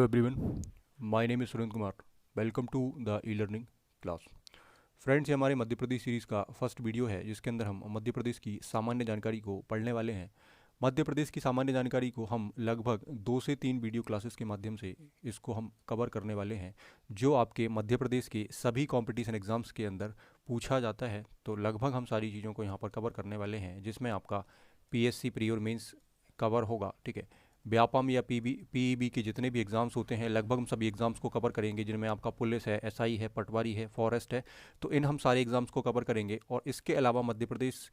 Hello everyone, my name is Surendra Kumar. Welcome to the e learning class. Friends, ये हमारे Madhya Pradesh series का first video है जिसके अंदर हम मध्य प्रदेश की सामान्य जानकारी को पढ़ने वाले हैं. मध्य प्रदेश की सामान्य जानकारी को हम लगभग 2 से 3 वीडियो क्लासेस के माध्यम से इसको हम कवर करने वाले हैं, जो आपके मध्य प्रदेश के सभी कंपटीशन एग्ज़ाम्स के अंदर पूछा जाता है. तो लगभग हम सारी चीज़ों को यहाँ पर कवर करने वाले हैं, जिसमें आपका पीएससी प्री और मेंस कवर होगा. ठीक है, व्यापम या पीईबी के जितने भी एग्ज़ाम्स होते हैं लगभग हम सभी एग्ज़ाम्स को कवर करेंगे, जिनमें आपका पुलिस है, एसआई है, पटवारी है, फॉरेस्ट है. तो इन हम सारे एग्ज़ाम्स को कवर करेंगे. और इसके अलावा मध्य प्रदेश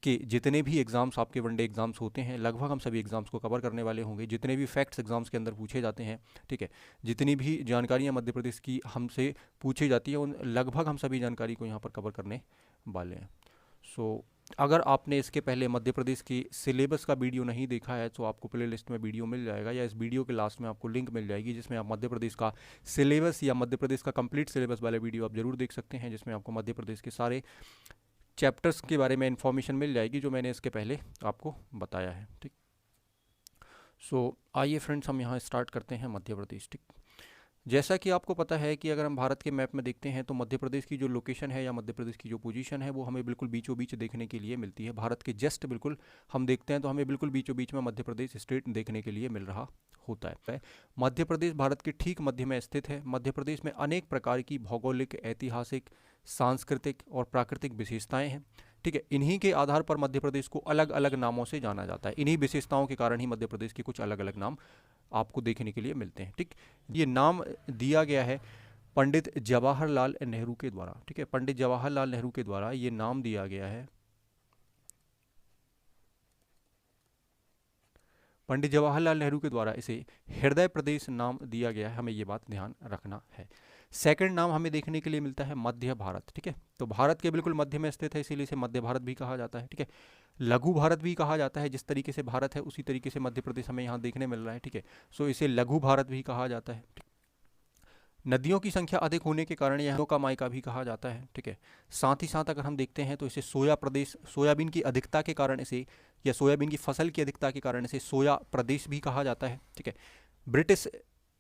के जितने भी एग्ज़ाम्स आपके वनडे एग्ज़ाम्स होते हैं लगभग हम सभी एग्ज़ाम्स को कवर करने वाले होंगे. जितने भी फैक्ट्स एग्ज़ाम्स के अंदर पूछे जाते हैं, ठीक है, जितनी भी जानकारियाँ मध्य प्रदेश की हमसे पूछी जाती है उन लगभग हम सभी जानकारी को यहाँ पर कवर करने वाले हैं. सो अगर आपने इसके पहले मध्य प्रदेश की सिलेबस का वीडियो नहीं देखा है तो आपको प्ले लिस्ट में वीडियो मिल जाएगा, या इस वीडियो के लास्ट में आपको लिंक मिल जाएगी जिसमें आप मध्य प्रदेश का सिलेबस या मध्य प्रदेश का कंप्लीट सिलेबस वाले वीडियो आप जरूर देख सकते हैं, जिसमें आपको मध्य प्रदेश के सारे चैप्टर्स के बारे में इन्फॉर्मेशन मिल जाएगी जो मैंने इसके पहले आपको बताया है. ठीक, सो आइए फ्रेंड्स, हम यहाँ स्टार्ट करते हैं मध्य प्रदेश. ठीक, जैसा कि आपको पता है कि अगर हम भारत के मैप में देखते हैं तो मध्य प्रदेश की जो लोकेशन है या मध्य प्रदेश की जो पोजीशन है वो हमें बिल्कुल बीचों बीच देखने के लिए मिलती है. भारत के जस्ट बिल्कुल हम देखते हैं तो हमें बिल्कुल बीचों बीच में मध्य प्रदेश स्टेट देखने के लिए मिल रहा होता है. मध्य प्रदेश भारत के ठीक मध्य में स्थित है. मध्य प्रदेश में अनेक प्रकार की भौगोलिक, ऐतिहासिक, सांस्कृतिक और प्राकृतिक विशेषताएं हैं. ठीक है, इन्हीं के आधार पर मध्य प्रदेश को अलग अलग नामों से जाना जाता है. इन्हीं विशेषताओं के कारण ही मध्य प्रदेश के कुछ अलग अलग नाम आपको देखने के लिए मिलते हैं. ठीक, ये नाम दिया गया है पंडित जवाहरलाल नेहरू के द्वारा. ठीक है, पंडित जवाहरलाल नेहरू के द्वारा ये नाम दिया गया है. पंडित जवाहरलाल नेहरू के द्वारा इसे हृदय प्रदेश नाम दिया गया है. हमें ये बात ध्यान रखना है. सेकंड नाम हमें देखने के लिए मिलता है मध्य भारत. ठीक है, तो भारत के बिल्कुल मध्य में स्थित है, इसीलिए इसे मध्य भारत भी कहा जाता है. ठीक है, लघु भारत भी कहा जाता है. जिस तरीके से भारत है उसी तरीके से मध्य प्रदेश हमें यहाँ देखने मिल रहा है. ठीक है, सो इसे लघु भारत भी कहा जाता है. नदियों की संख्या अधिक होने के कारण यह का मायका भी कहा जाता है. ठीक है, साथ ही साथ अगर हम देखते हैं तो इसे सोया प्रदेश, सोयाबीन की अधिकता के कारण इसे, या सोयाबीन की फसल की अधिकता के कारण इसे सोया प्रदेश भी कहा जाता है. ठीक है, ब्रिटिश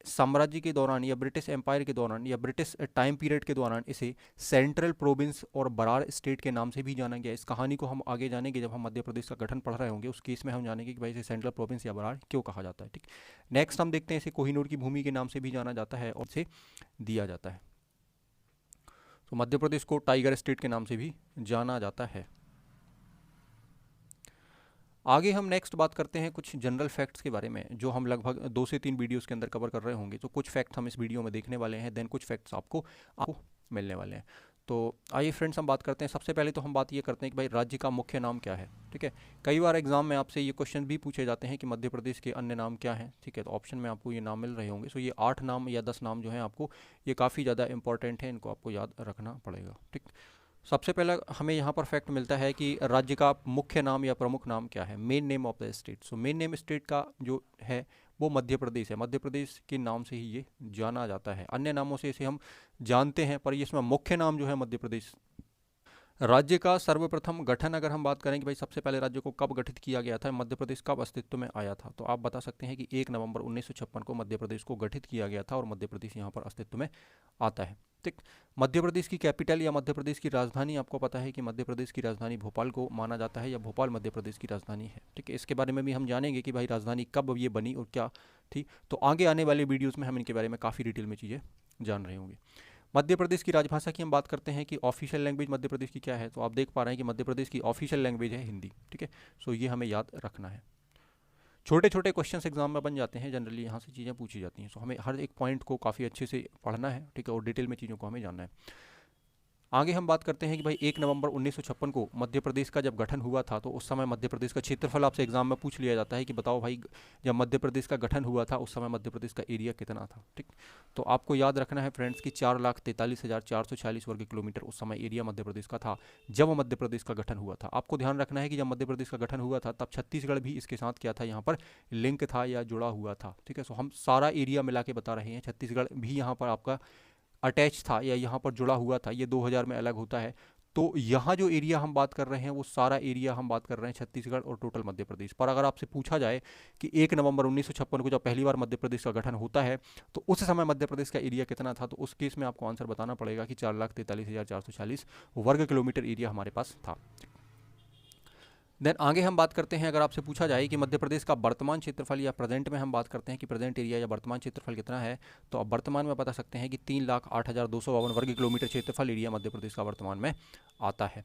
साम्राज्य के दौरान या ब्रिटिश एम्पायर के दौरान या ब्रिटिश टाइम पीरियड के दौरान इसे सेंट्रल प्रोविंस और बरार स्टेट के नाम से भी जाना गया. इस कहानी को हम आगे जानेंगे जब हम मध्य प्रदेश का गठन पढ़ रहे होंगे. उस केस में हम जानेंगे कि भाई इसे सेंट्रल प्रोविंस या बरार क्यों कहा जाता है. ठीक, नेक्स्ट हम देखते हैं इसे कोहिनूर की भूमि के नाम से भी जाना जाता है और इसे दिया जाता है. तो मध्य प्रदेश को टाइगर स्टेट के नाम से भी जाना जाता है. आगे हम नेक्स्ट बात करते हैं कुछ जनरल फैक्ट्स के बारे में, जो हम लगभग 2 से 3 वीडियोस के अंदर कवर कर रहे होंगे. तो कुछ फैक्ट्स हम इस वीडियो में देखने वाले हैं, देन कुछ फैक्ट्स आपको मिलने वाले हैं. तो आइए फ्रेंड्स, हम बात करते हैं. सबसे पहले तो हम बात ये करते हैं कि भाई राज्य का मुख्य नाम क्या है. ठीक है, कई बार एग्जाम में आपसे ये क्वेश्चन भी पूछे जाते हैं कि मध्य प्रदेश के अन्य नाम क्या हैं. ठीक है, तो ऑप्शन में आपको ये नाम मिल रहे होंगे. सो ये 8 नाम या 10 नाम जो हैं आपको, ये काफ़ी ज़्यादा इंपॉर्टेंट है, इनको आपको याद रखना पड़ेगा. ठीक, सबसे पहला हमें यहाँ पर फैक्ट मिलता है कि राज्य का मुख्य नाम या प्रमुख नाम क्या है. Main name of the state. So main name state का जो है वो मध्य प्रदेश है. मध्य प्रदेश के नाम से ही ये जाना जाता है. अन्य नामों से इसे हम जानते हैं, पर ये इसमें मुख्य नाम जो है मध्य प्रदेश. राज्य का सर्वप्रथम गठन अगर हम बात करें कि भाई सबसे पहले राज्य को कब गठित किया गया था, मध्य प्रदेश कब अस्तित्व में आया था, तो आप बता सकते हैं कि 1 नवंबर 1956 को मध्य प्रदेश को गठित किया गया था और मध्य प्रदेश यहाँ पर अस्तित्व में आता है. ठीक, मध्य प्रदेश की कैपिटल या मध्य प्रदेश की राजधानी, आपको पता है कि मध्य प्रदेश की राजधानी भोपाल को माना जाता है, या भोपाल मध्य प्रदेश की राजधानी है. ठीक है, इसके बारे में भी हम जानेंगे कि भाई राजधानी कब ये बनी और क्या थी. तो आगे आने वाले वीडियोज़ में हम इनके बारे में काफ़ी डिटेल में चीज़ें जान रहे होंगे. मध्य प्रदेश की राजभाषा की हम बात करते हैं कि ऑफिशियल लैंग्वेज मध्य प्रदेश की क्या है, तो आप देख पा रहे हैं कि मध्य प्रदेश की ऑफिशियल लैंग्वेज है हिंदी. ठीक है, सो ये हमें याद रखना है. छोटे छोटे क्वेश्चंस एग्जाम में बन जाते हैं, जनरली यहाँ से चीज़ें पूछी जाती हैं. सो हमें हर एक पॉइंट को काफ़ी अच्छे से पढ़ना है. ठीक है, और डिटेल में चीज़ों को हमें जानना है. आगे हम बात करते हैं कि भाई 1 नवंबर 1956 को मध्य प्रदेश का जब गठन हुआ था तो उस समय मध्य प्रदेश का क्षेत्रफल आपसे एग्जाम में पूछ लिया जाता है कि बताओ भाई जब मध्य प्रदेश का गठन हुआ था उस समय मध्य प्रदेश का एरिया कितना था. ठीक, तो आपको याद रखना है फ्रेंड्स कि 4,43,446 वर्ग किलोमीटर उस समय एरिया मध्य प्रदेश का था जब मध्य प्रदेश का गठन हुआ था. आपको ध्यान रखना है कि जब मध्य प्रदेश का गठन हुआ था तब छत्तीसगढ़ भी इसके साथ क्या था, यहाँ पर लिंक था या जुड़ा हुआ था. ठीक है, सो हम सारा एरिया मिला के बता रहे हैं. छत्तीसगढ़ भी यहाँ पर आपका अटैच था या यहाँ पर जुड़ा हुआ था. ये 2000 में अलग होता है. तो यहाँ जो एरिया हम बात कर रहे हैं वो सारा एरिया हम बात कर रहे हैं छत्तीसगढ़ और टोटल मध्य प्रदेश पर। अगर आपसे पूछा जाए कि 1 नवंबर 1956 को जब पहली बार मध्य प्रदेश का गठन होता है तो उस समय मध्य प्रदेश का एरिया कितना था, तो उस केस में आपको आंसर बताना पड़ेगा कि 4,43,440 वर्ग किलोमीटर एरिया हमारे पास था। देन आगे हम बात करते हैं, अगर आपसे पूछा जाए कि मध्य प्रदेश का वर्तमान क्षेत्रफल, या प्रेजेंट में हम बात करते हैं कि प्रेजेंट एरिया या वर्तमान क्षेत्रफल कितना है, तो आप वर्तमान में बता सकते हैं कि 3,08,252 वर्ग किलोमीटर क्षेत्रफल एरिया मध्य प्रदेश का वर्तमान में आता है।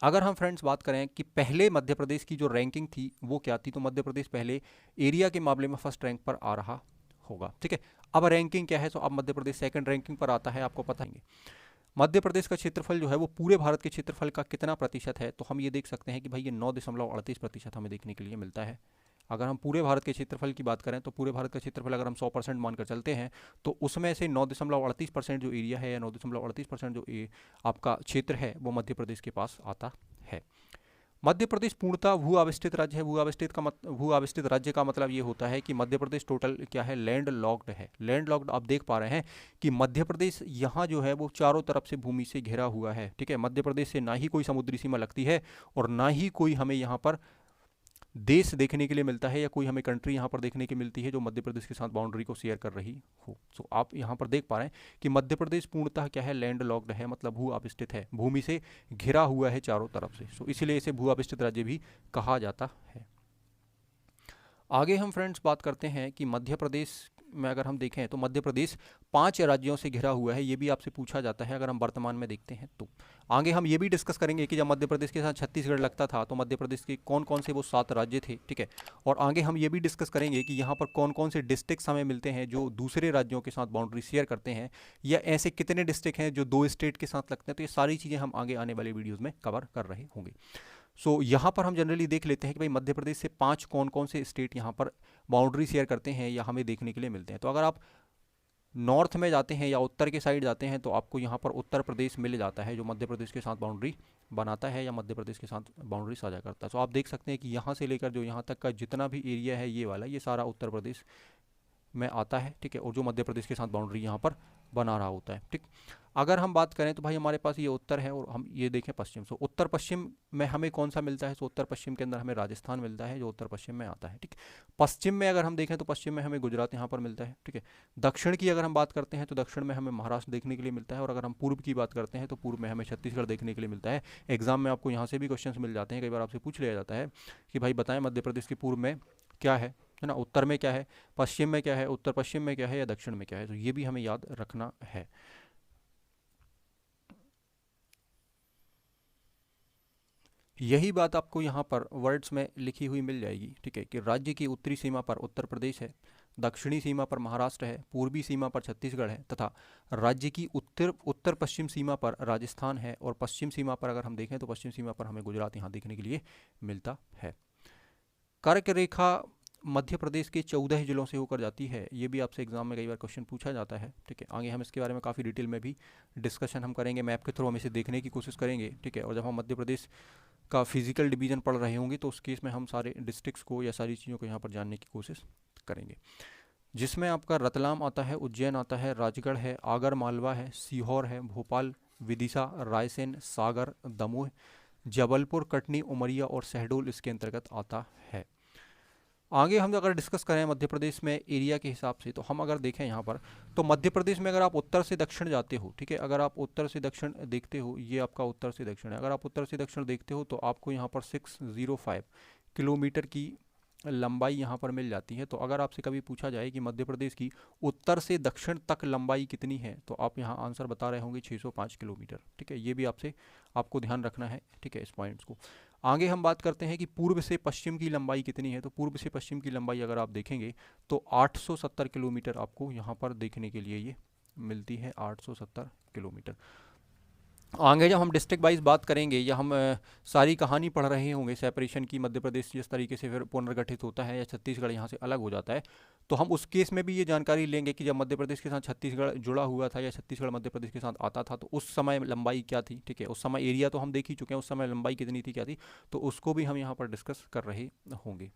अगर हम फ्रेंड्स बात करें कि पहले मध्य प्रदेश की जो रैंकिंग थी वो क्या थी, तो मध्य प्रदेश पहले एरिया के मामले में फर्स्ट रैंक पर आ रहा होगा, ठीक है। अब रैंकिंग क्या है, तो अब मध्य प्रदेश सेकंड रैंकिंग पर आता है, आपको पता है। मध्य प्रदेश का क्षेत्रफल जो है वो पूरे भारत के क्षेत्रफल का कितना प्रतिशत है, तो हम ये देख सकते हैं कि भाई ये 9.38% हमें देखने के लिए मिलता है। अगर हम पूरे भारत के क्षेत्रफल की बात करें तो पूरे भारत का क्षेत्रफल अगर हम 100% मानकर चलते हैं तो उसमें से 9.38% जो एरिया है या 9.38% जो आपका क्षेत्र है वो मध्य प्रदेश के पास आता है। मध्य प्रदेश पूर्णतः भू आविष्टित राज्य है। भू आविष्टित राज्य का मतलब ये होता है कि मध्य प्रदेश टोटल क्या है, लैंड लॉक्ड है। लैंड लॉक्ड आप देख पा रहे हैं कि मध्य प्रदेश यहाँ जो है वो चारों तरफ से भूमि से घिरा हुआ है, ठीक है। मध्य प्रदेश से ना ही कोई समुद्री सीमा लगती है और ना ही कोई हमें यहाँ पर देश देखने के लिए मिलता है या कोई हमें कंट्री यहाँ पर देखने की मिलती है जो मध्य प्रदेश के साथ बाउंड्री को शेयर कर रही हो। सो आप यहाँ पर देख पा रहे हैं कि मध्य प्रदेश पूर्णतः क्या है, लैंड लॉक्ड है, मतलब भू आविष्टित है, भूमि से घिरा हुआ है चारों तरफ से। सो इसीलिए इसे भू आविष्टित राज्य भी कहा जाता है। आगे हम फ्रेंड्स बात करते हैं कि मध्य प्रदेश में अगर हम देखें तो मध्य प्रदेश 5 राज्यों से घिरा हुआ है, ये भी आपसे पूछा जाता है अगर हम वर्तमान में देखते हैं तो। आगे हम ये भी डिस्कस करेंगे कि जब मध्य प्रदेश के साथ छत्तीसगढ़ लगता था तो मध्य प्रदेश के कौन कौन से वो 7 राज्य थे, ठीक है। और आगे हम ये भी डिस्कस करेंगे कि यहाँ पर कौन कौन से डिस्ट्रिक्ट्स हमें मिलते हैं जो दूसरे राज्यों के साथ बाउंड्री शेयर करते हैं, या ऐसे कितने डिस्ट्रिक्ट हैं जो 2 स्टेट के साथ लगते हैं। तो ये सारी चीज़ें हम आगे आने वाले वीडियोज़ में कवर कर रहे होंगे। सो यहाँ पर हम जनरली देख लेते हैं कि भाई मध्य प्रदेश से 5 कौन कौन से स्टेट यहाँ पर बाउंड्री शेयर करते हैं या हमें देखने के लिए मिलते हैं। तो अगर आप नॉर्थ में जाते हैं या उत्तर के साइड जाते हैं तो आपको यहाँ पर उत्तर प्रदेश मिल जाता है जो मध्य प्रदेश के साथ बाउंड्री बनाता है या मध्य प्रदेश के साथ बाउंड्री साझा करता है। तो आप देख सकते हैं कि यहाँ से लेकर जो यहाँ तक का जितना भी एरिया है ये वाला, ये सारा उत्तर प्रदेश में आता है, ठीक है। और जो मध्य प्रदेश के साथ बाउंड्री यहाँ पर बना रहा होता है, ठीक। अगर हम बात करें तो भाई हमारे पास ये उत्तर है और हम ये देखें पश्चिम, सो उत्तर पश्चिम में हमें कौन सा मिलता है, सो उत्तर पश्चिम के अंदर हमें राजस्थान मिलता है जो उत्तर पश्चिम में आता है, ठीक। पश्चिम में अगर हम देखें तो पश्चिम में हमें गुजरात यहाँ पर मिलता है, ठीक है। दक्षिण की अगर हम बात करते हैं तो दक्षिण में हमें महाराष्ट्र देखने के लिए मिलता है, और अगर हम पूर्व की बात करते हैं तो पूर्व में हमें छत्तीसगढ़ देखने के लिए मिलता है। एग्जाम में आपको यहाँ से भी क्वेश्चन मिल जाते हैं, कई बार आपसे पूछ लिया जाता है कि भाई बताएं मध्य प्रदेश के पूर्व में क्या है ना, उत्तर में क्या है, पश्चिम में क्या है, उत्तर पश्चिम में क्या है, या दक्षिण में क्या है। तो ये भी हमें याद रखना है। यही बात आपको यहाँ पर वर्ड्स में लिखी हुई मिल जाएगी, ठीक है, कि राज्य की उत्तरी सीमा पर उत्तर प्रदेश है, दक्षिणी सीमा पर महाराष्ट्र है, पूर्वी सीमा पर छत्तीसगढ़ है, तथा राज्य की उत्तर पश्चिम सीमा पर राजस्थान है, और पश्चिम सीमा पर अगर हम देखें तो पश्चिम सीमा पर हमें गुजरात यहाँ देखने के लिए मिलता है। कर्क रेखा मध्य प्रदेश के 14 जिलों से होकर जाती है, ये भी आपसे एग्जाम में कई बार क्वेश्चन पूछा जाता है, ठीक है। आगे हम इसके बारे में काफ़ी डिटेल में भी डिस्कशन हम करेंगे, मैप के थ्रू हम इसे देखने की कोशिश करेंगे, ठीक है। और जब हम मध्य प्रदेश का फिजिकल डिवीजन पढ़ रहे होंगे तो उस केस में हम सारे डिस्ट्रिक्ट्स को या सारी चीज़ों को यहाँ पर जानने की कोशिश करेंगे, जिसमें आपका रतलाम आता है, उज्जैन आता है, राजगढ़ है, आगर मालवा है, सीहोर है, भोपाल, विदिशा, रायसेन, सागर, दमोह, जबलपुर, कटनी, उमरिया और शहडोल इसके अंतर्गत आता है। आगे हम अगर डिस्कस करें मध्य प्रदेश में एरिया के हिसाब से, तो हम अगर देखें यहाँ पर तो मध्य प्रदेश में अगर आप उत्तर से दक्षिण जाते हो, ठीक है, अगर आप उत्तर से दक्षिण देखते हो, ये आपका उत्तर से दक्षिण है, अगर आप उत्तर से दक्षिण देखते हो तो आपको यहाँ पर 605 किलोमीटर की लंबाई यहाँ पर मिल जाती है। तो अगर आपसे कभी पूछा जाए कि मध्य प्रदेश की उत्तर से दक्षिण तक लंबाई कितनी है, तो आप यहाँ आंसर बता रहे होंगे 605 किलोमीटर, ठीक है। ये भी आपको ध्यान रखना है, ठीक है, इस पॉइंट्स को। आगे हम बात करते हैं कि पूर्व से पश्चिम की लंबाई कितनी है, तो पूर्व से पश्चिम की लंबाई अगर आप देखेंगे तो 870 किलोमीटर आपको यहाँ पर देखने के लिए ये मिलती है, 870 किलोमीटर। आगे जब हम डिस्ट्रिक्ट वाइज बात करेंगे या हम सारी कहानी पढ़ रहे होंगे सेपरेशन की, मध्य प्रदेश जिस तरीके से फिर पुनर्गठित होता है या छत्तीसगढ़ यहाँ से अलग हो जाता है, तो हम उस केस में भी ये जानकारी लेंगे कि जब मध्य प्रदेश के साथ छत्तीसगढ़ जुड़ा हुआ था या छत्तीसगढ़ मध्य प्रदेश के साथ आता था तो उस समय लंबाई क्या थी, ठीक है। उस समय एरिया तो हम देख ही चुके हैं, उस समय लंबाई कितनी थी, क्या थी, तो उसको भी हम यहाँ पर डिस्कस कर रहे होंगे।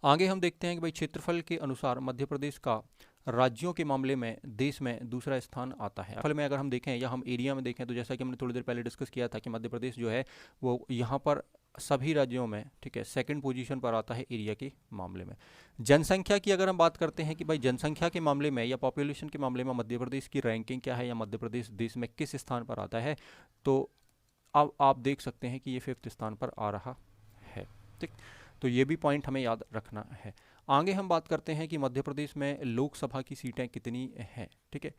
आगे हम देखते हैं कि भाई क्षेत्रफल के अनुसार मध्य प्रदेश का राज्यों के मामले में देश में दूसरा स्थान आता है। फल में अगर हम देखें या हम एरिया में देखें तो जैसा कि हमने थोड़ी देर पहले डिस्कस किया था कि मध्य प्रदेश जो है वो यहाँ पर सभी राज्यों में, ठीक है, सेकंड पोजीशन पर आता है एरिया के मामले में। जनसंख्या की अगर हम बात करते हैं कि भाई जनसंख्या के मामले में या पॉपुलेशन के मामले में मध्य प्रदेश की रैंकिंग क्या है या मध्य प्रदेश देश में किस स्थान पर आता है, तो अब आप देख सकते हैं कि ये 5th स्थान पर आ रहा है। ठीक, तो ये भी पॉइंट हमें याद रखना है। आगे हम बात करते हैं कि मध्य प्रदेश में लोकसभा की सीटें कितनी हैं। ठीक है,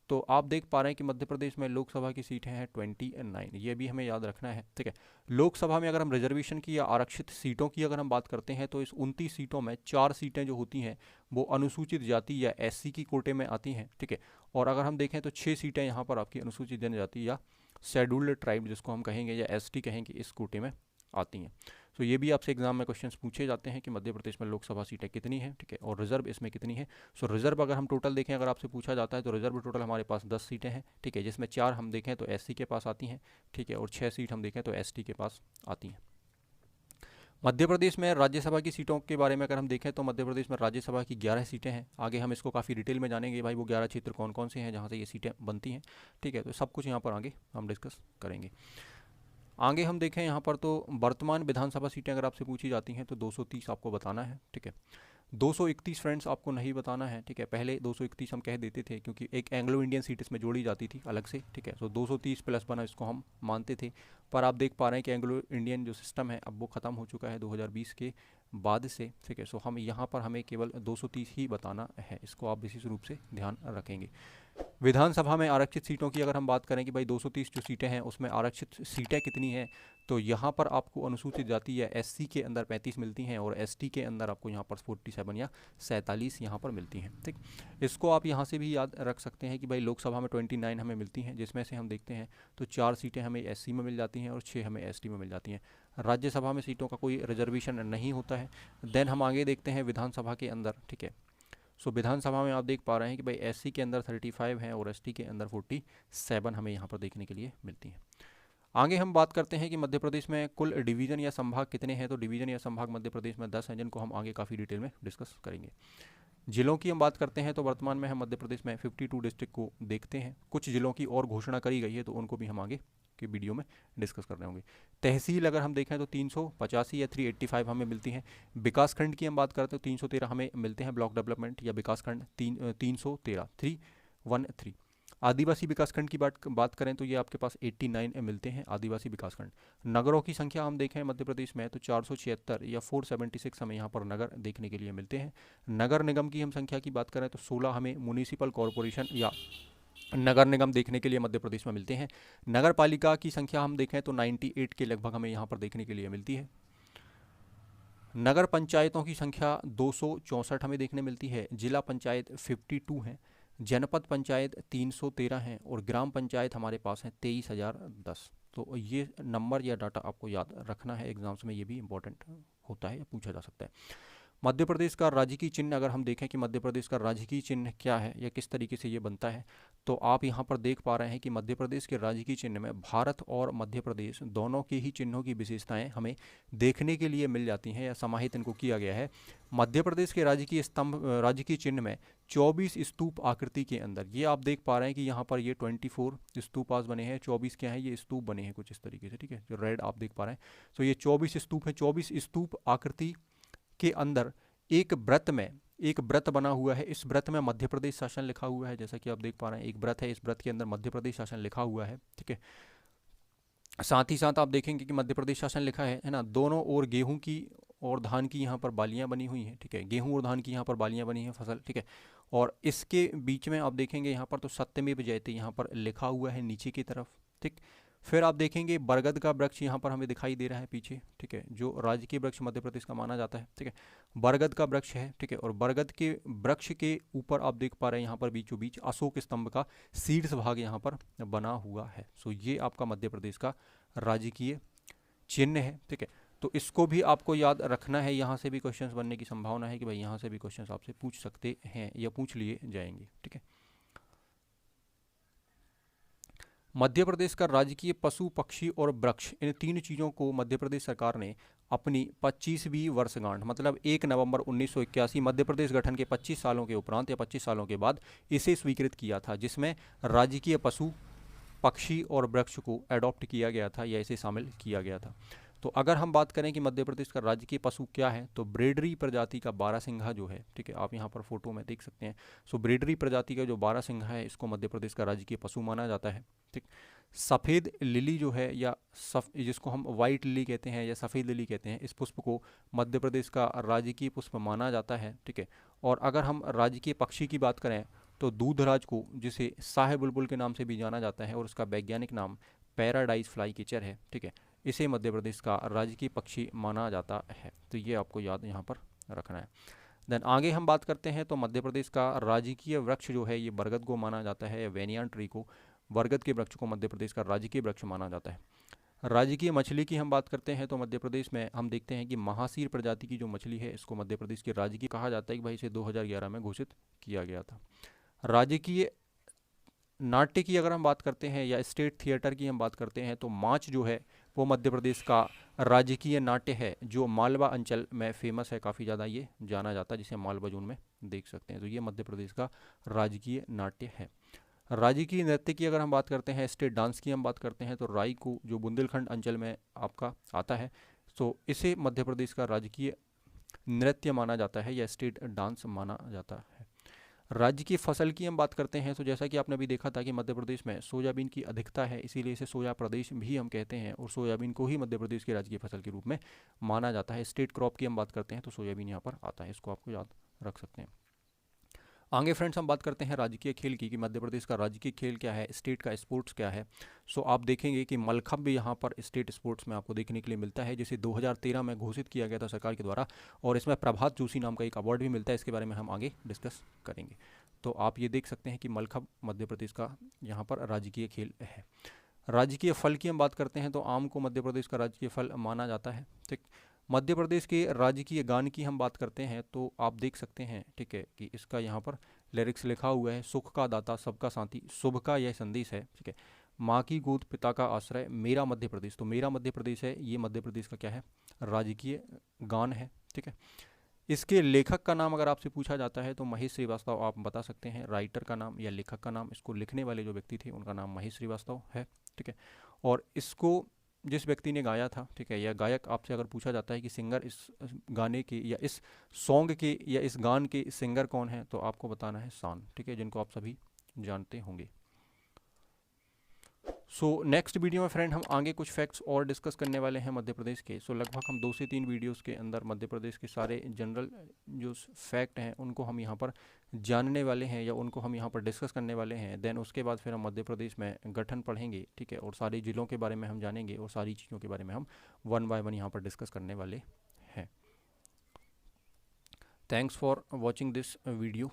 तो आप देख पा रहे हैं कि मध्य प्रदेश में लोकसभा की सीटें हैं 29, ये भी हमें याद रखना है। ठीक है, लोकसभा में अगर हम रिजर्वेशन की या आरक्षित सीटों की अगर हम बात करते हैं तो इस 29 सीटों में 4 सीटें जो होती हैं वो अनुसूचित जाति या SC की कोटे में आती हैं। ठीक है, और अगर हम देखें तो 6 सीटें यहाँ पर आपकी अनुसूचित जनजाति या शेड्यूल्ड ट्राइब जिसको हम कहेंगे या ST कहेंगे इस कोटे में आती हैं। तो ये भी आपसे एग्जाम में क्वेश्चंस पूछे जाते हैं कि मध्य प्रदेश में लोकसभा सीटें कितनी हैं। ठीक है, और रिजर्व इसमें कितनी है। सो रिजर्व अगर हम टोटल देखें, अगर आपसे पूछा जाता है तो रिजर्व टोटल हमारे पास 10 सीटें हैं। ठीक है, जिसमें 4 हम देखें तो SC के पास आती हैं। ठीक है, और 6 सीट हम देखें तो ST के पास आती हैं। मध्य प्रदेश में राज्यसभा की सीटों के बारे में अगर हम देखें तो मध्य प्रदेश में राज्यसभा की 11 सीटें हैं। आगे हम इसको काफ़ी डिटेल में जानेंगे भाई वो 11 क्षेत्र कौन कौन से हैं जहाँ से ये सीटें बनती हैं। ठीक है, तो सब कुछ यहाँ पर आगे हम डिस्कस करेंगे। आगे हम देखें यहाँ पर तो वर्तमान विधानसभा सीटें अगर आपसे पूछी जाती हैं तो 230 आपको बताना है। ठीक है, 231 फ्रेंड्स आपको नहीं बताना है। ठीक है, पहले 231 हम कह देते थे क्योंकि एक एंग्लो इंडियन सीट इसमें जोड़ी जाती थी अलग से। ठीक है, तो 230 प्लस बना इसको हम मानते थे, पर आप देख पा रहे हैं कि एंग्लो इंडियन जो सिस्टम है अब वो ख़त्म हो चुका है 2020 के बाद से। ठीक है, सो हम यहाँ पर हमें केवल 230 ही बताना है, इसको आप विशेष रूप से ध्यान रखेंगे। विधानसभा में आरक्षित सीटों की अगर हम बात करें कि भाई 230 जो सीटें हैं उसमें आरक्षित सीटें कितनी हैं, तो यहाँ पर आपको अनुसूचित जाति या SC के अंदर 35 मिलती हैं और ST के अंदर आपको यहाँ पर 47 या 47 यहाँ पर मिलती हैं। ठीक, इसको आप यहाँ से भी याद रख सकते हैं कि भाई लोकसभा में 29 हमें मिलती हैं, जिसमें से हम देखते हैं तो 4 सीटें हमें SC में मिल जाती हैं और 6 हमें ST में मिल जाती हैं। राज्यसभा में सीटों का कोई रिजर्वेशन नहीं होता है। देन हम आगे देखते हैं विधानसभा के अंदर। ठीक है, सो विधानसभा में आप देख पा रहे हैं कि भाई SC के अंदर 35 हैं और ST के अंदर 47 हमें यहाँ पर देखने के लिए मिलती हैं। आगे हम बात करते हैं कि मध्य प्रदेश में कुल डिवीज़न या संभाग कितने हैं, तो डिवीज़न या संभाग मध्य प्रदेश में 10 हैं, जिनको हम आगे काफ़ी डिटेल में डिस्कस करेंगे। जिलों की हम बात करते हैं तो वर्तमान में हम मध्य प्रदेश में 52 डिस्ट्रिक्ट को देखते हैं। कुछ जिलों की और घोषणा करी गई है तो उनको भी हम आगे के वीडियो में डिस्कस कर रहे होंगे। तहसील अगर हम देखें तो 385 या 385 हमें मिलती हैं। विकासखंड की हम बात करते हैं तो 313 हमें मिलते हैं। ब्लॉक डेवलपमेंट या विकासखंड 313 313। आदिवासी विकासखंड की बात करें तो ये आपके पास 89 मिलते हैं आदिवासी विकासखंड। नगरों की संख्या हम देखें मध्य प्रदेश में तो 476 या 476 हमें यहाँ पर नगर देखने के लिए मिलते हैं। नगर निगम की हम संख्या की बात करें तो 16 हमें म्युनिसिपल कॉरपोरेशन या नगर निगम देखने के लिए मध्य प्रदेश में मिलते हैं। नगर पालिका की संख्या हम देखें तो 98 के लगभग हमें यहाँ पर देखने के लिए मिलती है। नगर पंचायतों की संख्या 264 हमें देखने मिलती है। जिला पंचायत 52 हैं। जनपद पंचायत 313 हैं और ग्राम पंचायत हमारे पास हैं 23,010। तो ये नंबर या डाटा आपको याद रखना है, एग्जाम्स में ये भी इंपॉर्टेंट होता है या पूछा जा सकता है। मध्य प्रदेश का राजकीय चिन्ह अगर हम देखें कि मध्य प्रदेश का राजकीय चिन्ह क्या है या किस तरीके से ये बनता है, तो आप यहाँ पर देख पा रहे हैं कि मध्य प्रदेश के राजकीय चिन्ह में भारत और मध्य प्रदेश दोनों के ही चिन्हों की विशेषताएं हमें देखने के लिए मिल जाती हैं या समाहित इनको किया गया है। मध्य प्रदेश के राजकीय चिन्ह में 24 स्तूप आकृति के अंदर ये आप देख पा रहे हैं कि यहाँ पर ये 24 स्तूप आज बने हैं। 24 क्या है, ये स्तूप बने हैं कुछ इस तरीके से। ठीक है, जो रेड आप देख पा रहे हैं, तो ये 24 स्तूप है। 24 स्तूप आकृति के अंदर एक व्रत बना हुआ है। इस व्रत में मध्य प्रदेश शासन लिखा हुआ है, जैसा कि आप देख पा रहे हैं एक व्रत है, इस व्रत के अंदर मध्य प्रदेश शासन लिखा हुआ है। ठीक है, साथ ही साथ आप देखेंगे कि मध्य प्रदेश शासन लिखा है ना। दोनों ओर गेहूं की और धान की यहाँ पर बालियाँ बनी हुई हैं। ठीक है, गेहूं और धान की यहाँ पर बालियाँ बनी हैं फसल। ठीक है, और इसके बीच में आप देखेंगे यहाँ पर तो सत्यमेव जयते यहाँ पर लिखा हुआ है नीचे की तरफ। ठीक, फिर आप देखेंगे बरगद का वृक्ष यहाँ पर हमें दिखाई दे रहा है पीछे। ठीक है, जो राजकीय वृक्ष मध्य प्रदेश का माना जाता है। ठीक है, बरगद का वृक्ष है। ठीक है, और बरगद के वृक्ष के ऊपर आप देख पा रहे हैं यहाँ पर बीचों बीच अशोक स्तंभ का शीर्ष भाग यहाँ पर बना हुआ है। सो ये आपका मध्य प्रदेश का राजकीय चिन्ह है। ठीक है, तो इसको भी आपको याद रखना है। यहाँ से भी क्वेश्चंस बनने की संभावना है कि भाई यहाँ से भी क्वेश्चंस आपसे पूछ सकते हैं या पूछ लिए जाएंगे। ठीक है, मध्य प्रदेश का राजकीय पशु पक्षी और वृक्ष, इन 3 चीज़ों को मध्य प्रदेश सरकार ने अपनी 25वीं वर्षगांठ मतलब 1 नवंबर 1981 मध्य प्रदेश गठन के 25 सालों के उपरांत या 25 सालों के बाद इसे स्वीकृत किया था, जिसमें राजकीय पशु, पक्षी और वृक्ष को अडॉप्ट किया गया था या इसे शामिल किया गया था। तो अगर हम बात करें कि मध्य प्रदेश का राजकीय पशु क्या है, तो ब्रेडरी प्रजाति का बारहसिंघा जो है, ठीक है, आप यहाँ पर फोटो में देख सकते हैं। सो ब्रेडरी प्रजाति का जो बारहसिंघा है, इसको मध्य प्रदेश का राजकीय पशु माना जाता है। ठीक, सफ़ेद लिली जो है या जिसको हम वाइट लिली कहते हैं या सफ़ेद लिली कहते हैं, इस पुष्प को मध्य प्रदेश का राजकीय पुष्प माना जाता है। ठीक है, और अगर हम राजकीय पक्षी की बात करें तो दूधराज को, जिसे शाह बुलबुल के नाम से भी जाना जाता है और उसका वैज्ञानिक नाम पैराडाइज फ्लाई कैचर है, ठीक है, इसे मध्य प्रदेश का राजकीय पक्षी माना जाता है। तो ये आपको याद यहाँ पर रखना है। देन आगे हम बात करते हैं तो मध्य प्रदेश का राजकीय वृक्ष जो है ये बरगद को माना जाता है, वेनियान ट्री को, बरगद के वृक्ष को मध्य प्रदेश का राजकीय वृक्ष माना जाता है। राजकीय मछली की हम बात करते हैं तो मध्य प्रदेश में हम देखते हैं कि महासीर प्रजाति की जो मछली है, इसको मध्य प्रदेश की राजकीय कहा जाता है कि भाई इसे 2011 में घोषित किया गया था। राजकीय नाट्य की अगर हम बात करते हैं या स्टेट थिएटर की हम बात करते हैं तो माच जो है वो मध्य प्रदेश का राजकीय नाट्य है, जो मालवा अंचल में फेमस है, काफ़ी ज़्यादा ये जाना जाता है, जिसे मालवा जोन में देख सकते हैं। तो ये मध्य प्रदेश का राजकीय नाट्य है। राजकीय नृत्य की अगर हम बात करते हैं, स्टेट डांस की हम बात करते हैं तो राई को, जो बुंदेलखंड अंचल में आपका आता है, तो इसे मध्य प्रदेश का राजकीय नृत्य माना जाता है या स्टेट डांस माना जाता है। राज्य की फसल की हम बात करते हैं तो जैसा कि आपने अभी देखा था कि मध्य प्रदेश में सोयाबीन की अधिकता है, इसीलिए इसे सोया प्रदेश भी हम कहते हैं और सोयाबीन को ही मध्य प्रदेश की राज्य की फसल के रूप में माना जाता है। स्टेट क्रॉप की हम बात करते हैं तो सोयाबीन यहाँ पर आता है, इसको आपको याद रख सकते हैं। आगे फ्रेंड्स हम बात करते हैं राजकीय खेल की कि मध्य प्रदेश का राजकीय खेल क्या है, स्टेट का स्पोर्ट्स क्या है। सो आप देखेंगे कि मलखम्ब भी यहाँ पर स्टेट स्पोर्ट्स में आपको देखने के लिए मिलता है, जिसे 2013 में घोषित किया गया था सरकार के द्वारा, और इसमें प्रभात जोशी नाम का एक अवार्ड भी मिलता है। इसके बारे में हम आगे डिस्कस करेंगे। तो आप ये देख सकते हैं कि मलखम्ब मध्य प्रदेश का यहाँ पर राजकीय खेल है। राजकीय फल की हम बात करते हैं तो आम को मध्य प्रदेश का राजकीय फल माना जाता है। ठीक, मध्य प्रदेश के राजकीय गान की हम बात करते हैं तो आप देख सकते हैं, ठीक है, कि इसका यहाँ पर लिरिक्स लिखा हुआ है, सुख का दाता सबका साथी, शुभ का यह संदेश है। ठीक है, माँ की गोद पिता का आश्रय, मेरा मध्य प्रदेश, तो मेरा मध्य प्रदेश है, ये मध्य प्रदेश का क्या है, राजकीय गान है। ठीक है, इसके लेखक का नाम अगर आपसे पूछा जाता है तो महेश श्रीवास्तव आप बता सकते हैं, राइटर का नाम या लेखक का नाम, इसको लिखने वाले जो व्यक्ति थे उनका नाम महेश श्रीवास्तव है। ठीक है, और इसको जिस व्यक्ति ने गाया था, ठीक है, या गायक आपसे अगर पूछा जाता है कि सिंगर इस गाने के या इस सॉन्ग के या इस गान के सिंगर कौन है, तो आपको बताना है शान, ठीक है, जिनको आप सभी जानते होंगे। सो नेक्स्ट वीडियो में फ्रेंड हम आगे कुछ फैक्ट्स और डिस्कस करने वाले हैं मध्य प्रदेश के। सो लगभग हम 2 से 3 वीडियोस के अंदर मध्य प्रदेश के सारे जनरल जो फैक्ट हैं उनको हम यहाँ पर जानने वाले हैं या उनको हम यहाँ पर डिस्कस करने वाले हैं। देन उसके बाद फिर हम मध्य प्रदेश में गठन पढ़ेंगे, ठीक है, और सारे ज़िलों के बारे में हम जानेंगे और सारी चीज़ों के बारे में हम 1 बाय 1 यहाँ पर डिस्कस करने वाले हैं। Thanks for watching this video.